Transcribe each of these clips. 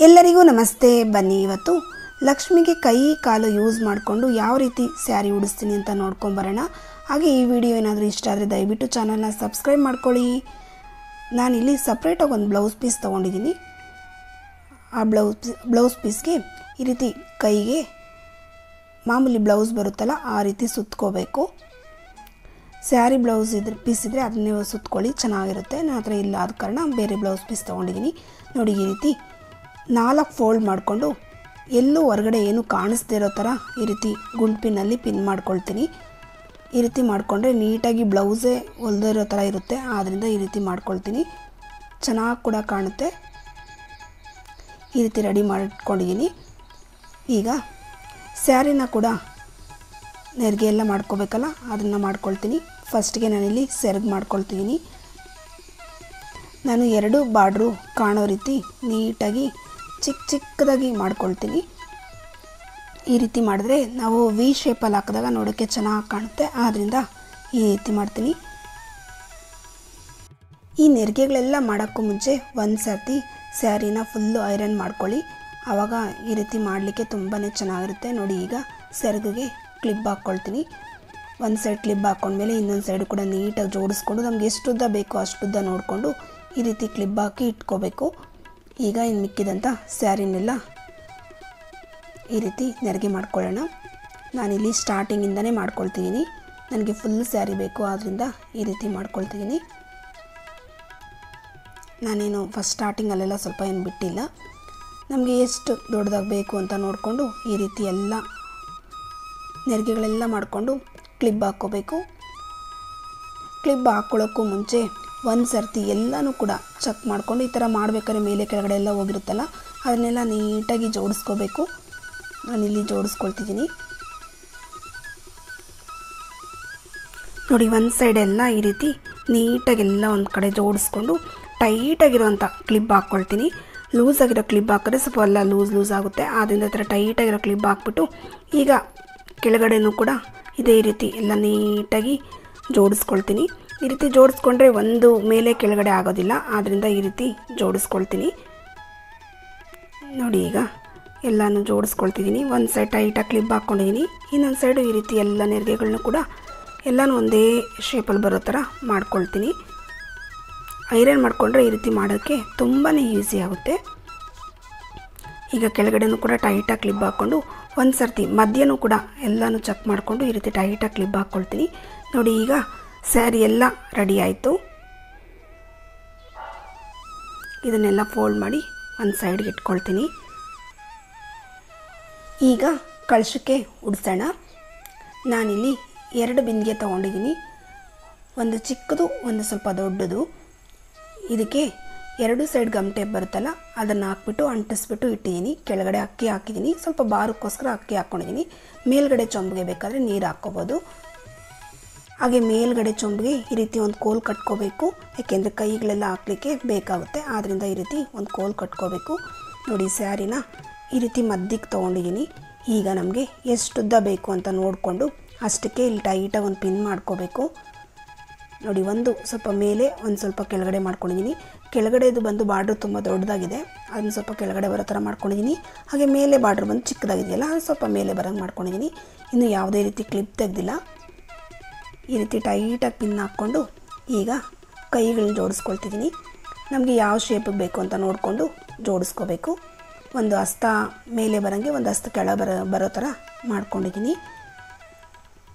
ಎಲ್ಲರಿಗೂ ನಮಸ್ತೆ. ಬನ್ನಿ ಇವತ್ತು ಲಕ್ಷ್ಮಿಗೆ ಕೈ ಕಾಲು ಯೂಸ್ ಮಾಡಿಕೊಂಡು ಯಾವ ರೀತಿ ಸ್ಯಾರಿ ಉಡಿಸ್ತೀನಿ ಅಂತ ನೋಡ್ಕೊಂಡು ಬರೋಣ. ಹಾಗೆ ಈ ವಿಡಿಯೋ ಏನಾದರೂ ಇಷ್ಟ ಆದರೆ ದಯವಿಟ್ಟು ಚಾನಲ್ನ ಸಬ್ಸ್ಕ್ರೈಬ್ ಮಾಡ್ಕೊಳ್ಳಿ. ನಾನಿಲ್ಲಿ ಸಪ್ರೇಟಾಗಿ ಒಂದು ಬ್ಲೌಸ್ ಪೀಸ್ ತೊಗೊಂಡಿದ್ದೀನಿ. ಆ ಬ್ಲೌಸ್ ಪೀಸ್ಗೆ ಈ ರೀತಿ ಕೈಗೆ ಮಾಮೂಲಿ ಬ್ಲೌಸ್ ಬರುತ್ತಲ್ಲ ಆ ರೀತಿ ಸುತ್ಕೋಬೇಕು. ಸ್ಯಾರಿ ಬ್ಲೌಸ್ ಪೀಸ್ ಇದ್ದರೆ ಅದನ್ನೇ ಸುತ್ಕೊಳ್ಳಿ, ಚೆನ್ನಾಗಿರುತ್ತೆ. ನನ್ನ ಹತ್ರ ಇಲ್ಲ ಆದ ಕಾರಣ ಬೇರೆ ಬ್ಲೌಸ್ ಪೀಸ್ ತೊಗೊಂಡಿದ್ದೀನಿ. ನೋಡಿ, ಈ ರೀತಿ 4 ಫೋಲ್ಡ್ ಮಾಡಿಕೊಂಡು ಎಲ್ಲೂ ಹೊರಗಡೆ ಏನು ಕಾಣಿಸ್ದೇ ಇರೋ ಥರ ಈ ರೀತಿ ಗುಂಡ್ಪಿನಲ್ಲಿ ಪಿನ್ ಮಾಡ್ಕೊಳ್ತೀನಿ. ಈ ರೀತಿ ಮಾಡಿಕೊಂಡ್ರೆ ನೀಟಾಗಿ ಬ್ಲೌಸೇ ಹೊಲ್ದೇ ಇರೋ ಥರ ಇರುತ್ತೆ. ಆದ್ದರಿಂದ ಈ ರೀತಿ ಮಾಡ್ಕೊಳ್ತೀನಿ, ಚೆನ್ನಾಗಿ ಕೂಡ ಕಾಣುತ್ತೆ. ಈ ರೀತಿ ರೆಡಿ ಮಾಡ್ಕೊಂಡಿದ್ದೀನಿ. ಈಗ ಸ್ಯಾರಿನ ಕೂಡ ನೆರಿಗೆ ಎಲ್ಲ ಮಾಡ್ಕೋಬೇಕಲ್ಲ, ಅದನ್ನು ಮಾಡ್ಕೊಳ್ತೀನಿ. ಫಸ್ಟ್ಗೆ ನಾನಿಲ್ಲಿ ಸೆರಗು ಮಾಡ್ಕೊಳ್ತಿದ್ದೀನಿ. ನಾನು 2 ಬಾರ್ಡ್ರು ಕಾಣೋ ರೀತಿ ನೀಟಾಗಿ ಚಿಕ್ಕದಾಗಿ ಮಾಡ್ಕೊಳ್ತೀನಿ. ಈ ರೀತಿ ಮಾಡಿದ್ರೆ ನಾವು ವಿ ಶೇಪಲ್ಲಿ ಹಾಕಿದಾಗ ನೋಡೋಕ್ಕೆ ಚೆನ್ನಾಗಿ ಕಾಣುತ್ತೆ. ಆದ್ದರಿಂದ ಈ ರೀತಿ ಮಾಡ್ತೀನಿ. ಈ ನೆರಿಗೆಗಳೆಲ್ಲ ಮಾಡೋಕ್ಕೂ ಮುಂಚೆ ಒಂದು ಸರ್ತಿ ಸ್ಯಾರಿನ ಫುಲ್ಲು ಐರನ್ ಮಾಡ್ಕೊಳ್ಳಿ. ಆವಾಗ ಈ ರೀತಿ ಮಾಡಲಿಕ್ಕೆ ತುಂಬಾ ಚೆನ್ನಾಗಿರುತ್ತೆ. ನೋಡಿ, ಈಗ ಸೆರಗಿಗೆ ಕ್ಲಿಪ್ ಹಾಕ್ಕೊಳ್ತೀನಿ. ಒಂದು ಸೈಡ್ ಕ್ಲಿಪ್ ಹಾಕ್ಕೊಂಡ್ಮೇಲೆ ಇನ್ನೊಂದು ಸೈಡು ಕೂಡ ನೀಟಾಗಿ ಜೋಡಿಸ್ಕೊಂಡು ನಮಗೆ ಎಷ್ಟು ಉದ್ದ ಬೇಕೋ ಅಷ್ಟುದ್ದ ನೋಡಿಕೊಂಡು ಈ ರೀತಿ ಕ್ಲಿಪ್ ಹಾಕಿ ಇಟ್ಕೋಬೇಕು. ಈಗ ಇನ್ನು ಮಿಕ್ಕಿದಂಥ ಸ್ಯಾರಿನೆಲ್ಲ ಈ ರೀತಿ ನೆರಿಗೆ ಮಾಡ್ಕೊಳ್ಳೋಣ. ನಾನಿಲ್ಲಿ ಸ್ಟಾರ್ಟಿಂಗಿಂದನೇ ಮಾಡ್ಕೊಳ್ತಿದ್ದೀನಿ. ನನಗೆ ಫುಲ್ ಸ್ಯಾರಿ ಬೇಕು, ಆದ್ದರಿಂದ ಈ ರೀತಿ ಮಾಡ್ಕೊಳ್ತಿದ್ದೀನಿ. ನಾನೇನು ಫಸ್ಟ್ ಸ್ಟಾರ್ಟಿಂಗಲ್ಲೆಲ್ಲ ಸ್ವಲ್ಪ ಏನು ಬಿಟ್ಟಿಲ್ಲ. ನಮಗೆ ಎಷ್ಟು ದೊಡ್ಡದಾಗಿ ಬೇಕು ಅಂತ ನೋಡಿಕೊಂಡು ಈ ರೀತಿ ಎಲ್ಲ ನೆರಿಗೆಗಳೆಲ್ಲ ಮಾಡಿಕೊಂಡು ಕ್ಲಿಪ್ ಹಾಕ್ಕೋಬೇಕು. ಕ್ಲಿಪ್ ಹಾಕ್ಕೊಳ್ಳೋಕ್ಕೂ ಮುಂಚೆ ಒಂದು ಸರ್ತಿ ಎಲ್ಲನೂ ಕೂಡ ಚೆಕ್ ಮಾಡಿಕೊಂಡು ಈ ಥರ ಮಾಡಬೇಕಾದ್ರೆ ಮೇಲೆ ಕೆಳಗಡೆ ಎಲ್ಲ ಹೋಗಿರುತ್ತಲ್ಲ ಅದನ್ನೆಲ್ಲ ನೀಟಾಗಿ ಜೋಡಿಸ್ಕೋಬೇಕು. ನಾನಿಲ್ಲಿ ಜೋಡಿಸ್ಕೊಳ್ತಿದ್ದೀನಿ. ನೋಡಿ, ಒಂದು ಸೈಡೆಲ್ಲ ಈ ರೀತಿ ನೀಟಾಗೆಲ್ಲ ಒಂದು ಕಡೆ ಜೋಡಿಸ್ಕೊಂಡು ಟೈಟಾಗಿರೋವಂಥ ಕ್ಲಿಪ್ ಹಾಕ್ಕೊಳ್ತೀನಿ. ಲೂಸ್ ಆಗಿರೋ ಕ್ಲಿಪ್ ಹಾಕಿದ್ರೆ ಸ್ವಲ್ಪ ಎಲ್ಲ ಲೂಸ್ ಆಗುತ್ತೆ. ಆದ್ದರಿಂದ ಈ ಥರ ಟೈಟಾಗಿರೋ ಕ್ಲಿಪ್ ಹಾಕ್ಬಿಟ್ಟು ಈಗ ಕೆಳಗಡೆನೂ ಕೂಡ ಇದೇ ರೀತಿ ಎಲ್ಲ ನೀಟಾಗಿ ಜೋಡಿಸ್ಕೊಳ್ತೀನಿ. ಈ ರೀತಿ ಜೋಡಿಸ್ಕೊಂಡ್ರೆ ಒಂದು ಮೇಲೆ ಕೆಳಗಡೆ ಆಗೋದಿಲ್ಲ. ಆದ್ದರಿಂದ ಈ ರೀತಿ ಜೋಡಿಸ್ಕೊಳ್ತೀನಿ. ನೋಡಿ, ಈಗ ಎಲ್ಲನೂ ಜೋಡಿಸ್ಕೊಳ್ತಿದ್ದೀನಿ. ಒಂದು ಸೈಡ್ ಟೈಟಾಗಿ ಕ್ಲಿಪ್ ಹಾಕ್ಕೊಂಡಿದ್ದೀನಿ. ಇನ್ನೊಂದು ಸೈಡು ಈ ರೀತಿ ಎಲ್ಲ ನೆರಿಗೆಗಳನ್ನೂ ಕೂಡ ಎಲ್ಲನೂ ಒಂದೇ ಶೇಪಲ್ಲಿ ಬರೋ ಥರ ಮಾಡ್ಕೊಳ್ತೀನಿ. ಐರನ್ ಮಾಡಿಕೊಂಡ್ರೆ ಈ ರೀತಿ ಮಾಡೋಕ್ಕೆ ತುಂಬಾ ಈಸಿ ಆಗುತ್ತೆ. ಈಗ ಕೆಳಗಡೆನೂ ಕೂಡ ಟೈಟಾಗಿ ಕ್ಲಿಪ್ ಹಾಕ್ಕೊಂಡು ಒಂದು ಸರ್ತಿ ಮಧ್ಯನೂ ಕೂಡ ಎಲ್ಲನೂ ಚೆಕ್ ಮಾಡಿಕೊಂಡು ಈ ರೀತಿ ಟೈಟಾಗಿ ಕ್ಲಿಪ್ ಹಾಕ್ಕೊಳ್ತೀನಿ. ನೋಡಿ, ಈಗ ಸ್ಯಾರಿ ಎಲ್ಲ ರೆಡಿ ಆಯಿತು. ಇದನ್ನೆಲ್ಲ ಫೋಲ್ಡ್ ಮಾಡಿ ಒಂದು ಸೈಡ್ಗೆ ಇಟ್ಕೊಳ್ತೀನಿ. ಈಗ ಕಳಶಕ್ಕೆ ಉಡಿಸೋಣ. ನಾನಿಲ್ಲಿ 2 ಬಿಂದಿಗೆ ತೊಗೊಂಡಿದ್ದೀನಿ. ಒಂದು ಚಿಕ್ಕದು, ಒಂದು ಸ್ವಲ್ಪ ದೊಡ್ಡದು. ಇದಕ್ಕೆ 2 ಸೈಡ್ ಗಮ್ ಟೇಪ್ ಬರುತ್ತಲ್ಲ ಅದನ್ನು ಹಾಕ್ಬಿಟ್ಟು ಅಂಟಿಸ್ಬಿಟ್ಟು ಇಟ್ಟಿದ್ದೀನಿ. ಕೆಳಗಡೆ ಅಕ್ಕಿ ಹಾಕಿದ್ದೀನಿ. ಸ್ವಲ್ಪ ಬಾರಕ್ಕೋಸ್ಕರ ಅಕ್ಕಿ ಹಾಕ್ಕೊಂಡಿದ್ದೀನಿ. ಮೇಲ್ಗಡೆ ಚೊಂಬಿಗೆ ಬೇಕಾದರೆ ನೀರು ಹಾಕ್ಕೋಬೋದು. ಹಾಗೆ ಮೇಲ್ಗಡೆ ಚೊಂಬಿಗೆ ಈ ರೀತಿ ಒಂದು ಕೋಲ್ ಕಟ್ಕೋಬೇಕು. ಯಾಕೆಂದರೆ ಕೈಗಳೆಲ್ಲ ಹಾಕಲಿಕ್ಕೆ ಬೇಕಾಗುತ್ತೆ. ಆದ್ದರಿಂದ ಈ ರೀತಿ ಒಂದು ಕೋಲ್ ಕಟ್ಕೋಬೇಕು. ನೋಡಿ, ಸ್ಯಾರಿನ ಈ ರೀತಿ ಮಧ್ಯಕ್ಕೆ ತೊಗೊಂಡಿದ್ದೀನಿ. ಈಗ ನಮಗೆ ಎಷ್ಟು ಉದ್ದ ಬೇಕು ಅಂತ ನೋಡಿಕೊಂಡು ಅಷ್ಟಕ್ಕೆ ಇಲ್ಲಿ ಟೈಟಾಗಿ ಒಂದು ಪಿನ್ ಮಾಡ್ಕೋಬೇಕು. ನೋಡಿ, ಒಂದು ಸ್ವಲ್ಪ ಮೇಲೆ ಒಂದು ಸ್ವಲ್ಪ ಕೆಳಗಡೆ ಮಾಡ್ಕೊಂಡಿದ್ದೀನಿ. ಕೆಳಗಡೆದು ಬಂದು ಬಾರ್ಡ್ರ್ ತುಂಬ ದೊಡ್ಡದಾಗಿದೆ, ಅದನ್ನು ಸ್ವಲ್ಪ ಕೆಳಗಡೆ ಬರೋ ಥರ ಮಾಡ್ಕೊಂಡಿದ್ದೀನಿ. ಹಾಗೆ ಮೇಲೆ ಬಾರ್ಡ್ರ್ ಬಂದು ಚಿಕ್ಕದಾಗಿದೆಯಲ್ಲ ಅದು ಸ್ವಲ್ಪ ಮೇಲೆ ಬರೋಂಗೆ ಮಾಡ್ಕೊಂಡಿದ್ದೀನಿ. ಇನ್ನು ಯಾವುದೇ ರೀತಿ ಕ್ಲಿಪ್ ತೆಗೆದಿಲ್ಲ. ಈ ರೀತಿ ಟೈಟಾಗಿ ಪಿನ್ ಹಾಕ್ಕೊಂಡು ಈಗ ಕೈಗಳನ್ನ ಜೋಡಿಸ್ಕೊಳ್ತಿದ್ದೀನಿ. ನಮಗೆ ಯಾವ ಶೇಪಿಗೆ ಬೇಕು ಅಂತ ನೋಡಿಕೊಂಡು ಜೋಡಿಸ್ಕೋಬೇಕು. ಒಂದು ಹಸ್ತ ಮೇಲೆ ಬರೋಂಗೆ ಒಂದು ಹಸ್ತ ಕೆಳ ಬರೋ ಥರ ಮಾಡ್ಕೊಂಡಿದ್ದೀನಿ.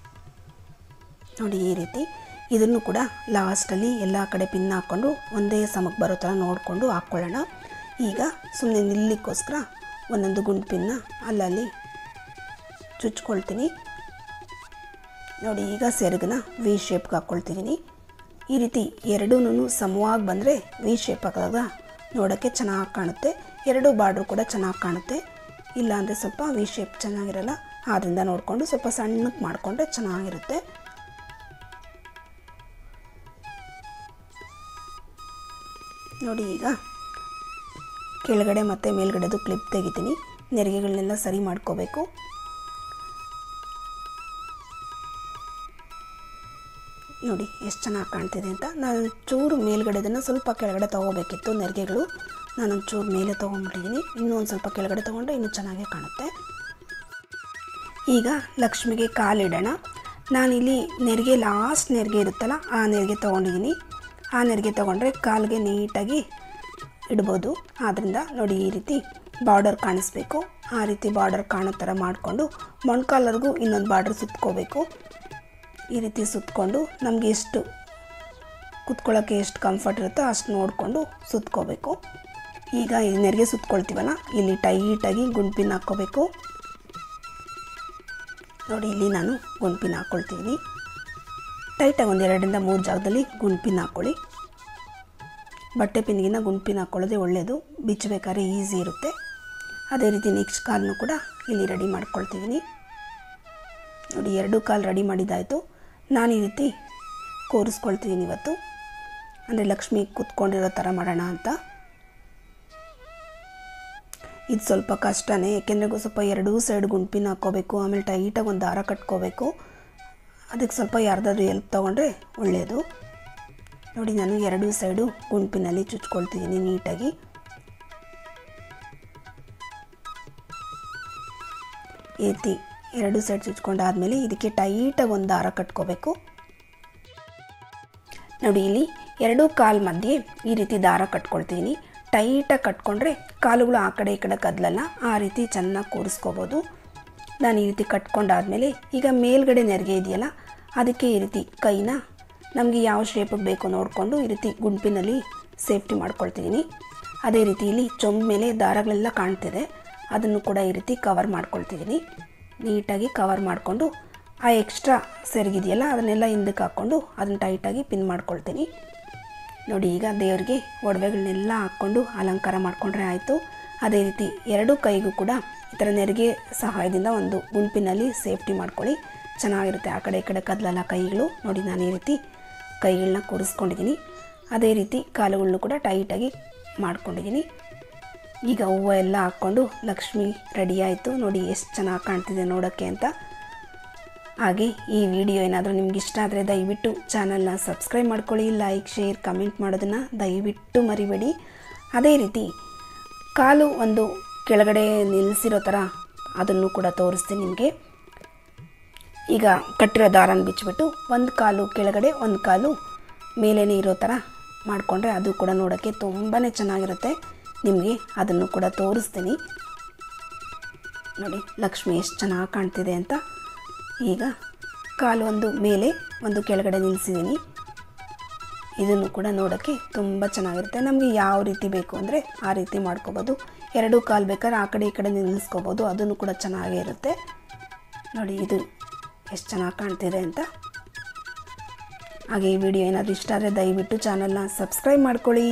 ನೋಡಿ, ಈ ರೀತಿ ಇದನ್ನು ಕೂಡ ಲಾಸ್ಟಲ್ಲಿ ಎಲ್ಲ ಕಡೆ ಪಿನ್ ಹಾಕ್ಕೊಂಡು ಒಂದೇ ಸಮಕ್ಕೆ ಬರೋ ಥರ ನೋಡಿಕೊಂಡು ಹಾಕ್ಕೊಳ್ಳೋಣ. ಈಗ ಸುಮ್ಮನೆ ನಿಲ್ಲಿಕ್ಕೋಸ್ಕರ ಒಂದೊಂದು ಗುಂಡು ಪಿನ್ನ ಅಲ್ಲಲ್ಲಿ ಚುಚ್ಕೊಳ್ತೀನಿ. ನೋಡಿ, ಈಗ ಸೆರಗನ್ನ ವಿ ಶೇಪ್ಗೆ ಹಾಕ್ಕೊಳ್ತಿದ್ದೀನಿ. ಈ ರೀತಿ ಎರಡೂ ಸಮವಾಗಿ ಬಂದರೆ ವಿ ಶೇಪ್ ಹಾಕಿದಾಗ ನೋಡೋಕ್ಕೆ ಚೆನ್ನಾಗಿ ಕಾಣುತ್ತೆ. 2 ಬಾರ್ಡ್ರು ಕೂಡ ಚೆನ್ನಾಗಿ ಕಾಣುತ್ತೆ. ಇಲ್ಲಾಂದರೆ ಸ್ವಲ್ಪ ವಿ ಶೇಪ್ ಚೆನ್ನಾಗಿರಲ್ಲ. ಆದ್ದರಿಂದ ನೋಡಿಕೊಂಡು ಸ್ವಲ್ಪ ಸಣ್ಣಕ್ಕೆ ಮಾಡಿಕೊಂಡ್ರೆ ಚೆನ್ನಾಗಿರುತ್ತೆ. ನೋಡಿ, ಈಗ ಕೆಳಗಡೆ ಮತ್ತು ಮೇಲ್ಗಡೆದು ಕ್ಲಿಪ್ ತೆಗಿತೀನಿ. ನೆರಿಗೆಗಳನ್ನೆಲ್ಲ ಸರಿ ಮಾಡ್ಕೋಬೇಕು. ನೋಡಿ ಎಷ್ಟು ಚೆನ್ನಾಗಿ ಕಾಣ್ತಿದೆ ಅಂತ. ನಾನು ಚೂರು ಮೇಲ್ಗಡೆದನ್ನು ಸ್ವಲ್ಪ ಕೆಳಗಡೆ ತೊಗೋಬೇಕಿತ್ತು ನೆರಿಗೆಗಳು, ನಾನೊಂದು ಚೂರು ಮೇಲೆ ತೊಗೊಂಡ್ಬಿಟ್ಟಿದ್ದೀನಿ. ಇನ್ನೂ ಒಂದು ಸ್ವಲ್ಪ ಕೆಳಗಡೆ ತೊಗೊಂಡ್ರೆ ಇನ್ನೂ ಚೆನ್ನಾಗೇ ಕಾಣುತ್ತೆ. ಈಗ ಲಕ್ಷ್ಮಿಗೆ ಕಾಲಿಡೋಣ. ನಾನಿಲ್ಲಿ ನೆರಿಗೆ ಲಾಸ್ಟ್ ನೆರಿಗೆ ಇರುತ್ತಲ್ಲ ಆ ನೆರಿಗೆ ತೊಗೊಂಡಿದ್ದೀನಿ. ಆ ನೆರಿಗೆ ತೊಗೊಂಡ್ರೆ ಕಾಲಿಗೆ ನೀಟಾಗಿ ಇಡ್ಬೋದು. ಆದ್ದರಿಂದ ನೋಡಿ ಈ ರೀತಿ ಬಾರ್ಡರ್ ಕಾಣಿಸ್ಬೇಕು. ಆ ರೀತಿ ಬಾರ್ಡರ್ ಕಾಣೋ ಥರ ಮಾಡಿಕೊಂಡು ಮೊಣಕಾಲ್ವರೆಗೂ ಇನ್ನೊಂದು ಬಾರ್ಡರ್ ಸುತ್ಕೋಬೇಕು. ಈ ರೀತಿ ಸುತ್ತಕೊಂಡು ನಮಗೆ ಎಷ್ಟು ಕುತ್ಕೊಳ್ಳೋಕ್ಕೆ ಎಷ್ಟು ಕಂಫರ್ಟ್ ಇರುತ್ತೋ ಅಷ್ಟು ನೋಡಿಕೊಂಡು ಸುತ್ಕೋಬೇಕು. ಈಗ ಈ ನೆರಿಗೆ ಸುತ್ಕೊಳ್ತೀವಲ್ಲ ಇಲ್ಲಿ ಟೈಟಾಗಿ ಗುಂಪಿನ ಹಾಕ್ಕೋಬೇಕು. ನೋಡಿ ಇಲ್ಲಿ ನಾನು ಗುಂಪಿನ ಹಾಕ್ಕೊಳ್ತೀನಿ. ಟೈಟಾಗಿ ಒಂದು 2ರಿಂದ 3 ಜಾಗದಲ್ಲಿ ಗುಂಪಿನ ಹಾಕ್ಕೊಳ್ಳಿ. ಬಟ್ಟೆ ಪಿನ್ಗಿನ ಗುಂಪಿನ ಹಾಕ್ಕೊಳ್ಳೋದೇ ಒಳ್ಳೆಯದು, ಬಿಚ್ಚಬೇಕಾದ್ರೆ ಈಸಿ ಇರುತ್ತೆ. ಅದೇ ರೀತಿ ನೆಕ್ಸ್ಟ್ ಕಾಲನ್ನು ಕೂಡ ಇಲ್ಲಿ ರೆಡಿ ಮಾಡ್ಕೊಳ್ತಿದ್ದೀನಿ. ನೋಡಿ 2 ಕಾಲು ರೆಡಿ ಮಾಡಿದ್ದಾಯಿತು. ನಾನು ಈ ರೀತಿ ಕೂರಿಸ್ಕೊಳ್ತಿದ್ದೀನಿ ಇವತ್ತು, ಅಂದರೆ ಲಕ್ಷ್ಮಿ ಕೂತ್ಕೊಂಡಿರೋ ಥರ ಮಾಡೋಣ ಅಂತ. ಇದು ಸ್ವಲ್ಪ ಕಷ್ಟನೇ, ಏಕೆಂದರೆ ಸ್ವಲ್ಪ 2 ಸೈಡ್ ಗುಂಪಿನ ಹಾಕ್ಕೋಬೇಕು, ಆಮೇಲೆ ಟೈಟಾಗಿ ಒಂದು ದಾರ ಕಟ್ಕೋಬೇಕು. ಅದಕ್ಕೆ ಸ್ವಲ್ಪ ಯಾರ್ದಾದ್ರೂ ಹೆಲ್ಪ್ ತೊಗೊಂಡ್ರೆ ಒಳ್ಳೆಯದು. ನೋಡಿ ನಾನು 2 ಸೈಡು ಗುಂಪಿನಲ್ಲಿ ಚುಚ್ಕೊಳ್ತಿದ್ದೀನಿ ನೀಟಾಗಿ. ಈ ರೀತಿ 2 ಸೈಡ್ ಚುಚ್ಕೊಂಡಾದಮೇಲೆ ಇದಕ್ಕೆ ಟೈಟಾಗಿ ಒಂದು ದಾರ ಕಟ್ಕೋಬೇಕು. ನೋಡಿ ಇಲ್ಲಿ 2 ಕಾಲು ಮಧ್ಯೆ ಈ ರೀತಿ ದಾರ ಕಟ್ಕೊಳ್ತೀನಿ. ಟೈಟಾಗಿ ಕಟ್ಕೊಂಡ್ರೆ ಕಾಲುಗಳು ಆ ಕಡೆ ಈ ಕಡೆ ಕದಲಲ್ಲ, ಆ ರೀತಿ ಚೆನ್ನಾಗಿ ಕೂರಿಸ್ಕೋಬೋದು. ನಾನು ಈ ರೀತಿ ಕಟ್ಕೊಂಡಾದಮೇಲೆ ಈಗ ಮೇಲ್ಗಡೆ ನೆರಿಗೆ ಇದೆಯಲ್ಲ ಅದಕ್ಕೆ ಈ ರೀತಿ ಕೈನ ನಮಗೆ ಯಾವ ಶೇಪಿಗೆ ಬೇಕೋ ನೋಡಿಕೊಂಡು ಈ ರೀತಿ ಗುಂಪಿನಲ್ಲಿ ಸೇಫ್ಟಿ ಮಾಡ್ಕೊಳ್ತಿದ್ದೀನಿ. ಅದೇ ರೀತಿ ಇಲ್ಲಿ ಚೊಂಬ ಮೇಲೆ ದಾರಗಳೆಲ್ಲ ಕಾಣ್ತಿದೆ, ಅದನ್ನು ಕೂಡ ಈ ರೀತಿ ಕವರ್ ಮಾಡ್ಕೊಳ್ತಿದ್ದೀನಿ. ನೀಟಾಗಿ ಕವರ್ ಮಾಡಿಕೊಂಡು ಆ ಎಕ್ಸ್ಟ್ರಾ ಸೆರಗಿದೆಯಲ್ಲ ಅದನ್ನೆಲ್ಲ ಹಿಂದಕ್ಕೆ ಹಾಕ್ಕೊಂಡು ಅದನ್ನು ಟೈಟಾಗಿ ಪಿನ್ ಮಾಡ್ಕೊಳ್ತೀನಿ. ನೋಡಿ ಈಗ ದೇವರಿಗೆ ಒಡವೆಗಳನ್ನೆಲ್ಲ ಹಾಕ್ಕೊಂಡು ಅಲಂಕಾರ ಮಾಡಿಕೊಂಡ್ರೆ ಆಯಿತು. ಅದೇ ರೀತಿ 2 ಕೈಗೂ ಕೂಡ ಈ ಥರ ನೆರಿಗೆ ಸಹಾಯದಿಂದ ಒಂದು ಗುಂಪಿನಲ್ಲಿ ಸೇಫ್ಟಿ ಮಾಡ್ಕೊಳ್ಳಿ, ಚೆನ್ನಾಗಿರುತ್ತೆ. ಆ ಕಡೆ ಈ ಕಡೆ ಕದಲಲ್ಲ ಕೈಗಳು. ನೋಡಿ ನಾನು ಈ ರೀತಿ ಕೈಗಳನ್ನ ಕೂರಿಸ್ಕೊಂಡಿದ್ದೀನಿ. ಅದೇ ರೀತಿ ಕಾಲುಗಳನ್ನು ಕೂಡ ಟೈಟಾಗಿ ಮಾಡ್ಕೊಂಡಿದ್ದೀನಿ. ಈಗ ಹೂವು ಎಲ್ಲ ಹಾಕ್ಕೊಂಡು ಲಕ್ಷ್ಮಿ ರೆಡಿ ಆಯಿತು. ನೋಡಿ ಎಷ್ಟು ಚೆನ್ನಾಗಿ ಕಾಣ್ತಿದೆ ನೋಡೋಕ್ಕೆ ಅಂತ. ಹಾಗೆ ಈ ವಿಡಿಯೋ ಏನಾದರೂ ನಿಮ್ಗೆ ಇಷ್ಟ ಆದರೆ ದಯವಿಟ್ಟು ಚಾನಲ್ನ ಸಬ್ಸ್ಕ್ರೈಬ್ ಮಾಡ್ಕೊಳ್ಳಿ. ಲೈಕ್, ಶೇರ್, ಕಮೆಂಟ್ ಮಾಡೋದನ್ನು ದಯವಿಟ್ಟು ಮರಿಬೇಡಿ. ಅದೇ ರೀತಿ ಕಾಲು ಒಂದು ಕೆಳಗಡೆ ನಿಲ್ಲಿಸಿರೋ ಥರ ಅದನ್ನು ಕೂಡ ತೋರಿಸ್ತೀನಿ ನಿಮಗೆ. ಈಗ ಕಟ್ಟಿರೋ ದಾರನ ಬಿಚ್ಚಿಬಿಟ್ಟು ಒಂದು ಕಾಲು ಕೆಳಗಡೆ ಒಂದು ಕಾಲು ಮೇಲೇ ಇರೋ ಥರ ಮಾಡಿಕೊಂಡ್ರೆ ಅದು ಕೂಡ ನೋಡೋಕ್ಕೆ ತುಂಬಾ ಚೆನ್ನಾಗಿರುತ್ತೆ. ನಿಮಗೆ ಅದನ್ನು ಕೂಡ ತೋರಿಸ್ತೀನಿ. ನೋಡಿ ಲಕ್ಷ್ಮಿ ಎಷ್ಟು ಚೆನ್ನಾಗಿ ಕಾಣ್ತಿದೆ ಅಂತ. ಈಗ ಕಾಲು ಒಂದು ಮೇಲೆ ಒಂದು ಕೆಳಗಡೆ ನಿಲ್ಲಿಸಿದ್ದೀನಿ. ಇದನ್ನು ಕೂಡ ನೋಡೋಕ್ಕೆ ತುಂಬ ಚೆನ್ನಾಗಿರುತ್ತೆ. ನಮಗೆ ಯಾವ ರೀತಿ ಬೇಕು ಅಂದರೆ ಆ ರೀತಿ ಮಾಡ್ಕೋಬೋದು. 2 ಕಾಲು ಬೇಕಾದ್ರೆ ಆ ಕಡೆ ಈ ಕಡೆ ನಿಲ್ಲಿಸ್ಕೋಬೋದು, ಅದನ್ನು ಕೂಡ ಚೆನ್ನಾಗೇ ಇರುತ್ತೆ. ನೋಡಿ ಇದು ಎಷ್ಟು ಚೆನ್ನಾಗಿ ಕಾಣ್ತಿದೆ ಅಂತ. ಹಾಗೆ ಈ ವಿಡಿಯೋ ಏನಾದರೂ ಇಷ್ಟ ಆದರೆ ದಯವಿಟ್ಟು ಚಾನಲ್ನ ಸಬ್ಸ್ಕ್ರೈಬ್ ಮಾಡ್ಕೊಳ್ಳಿ.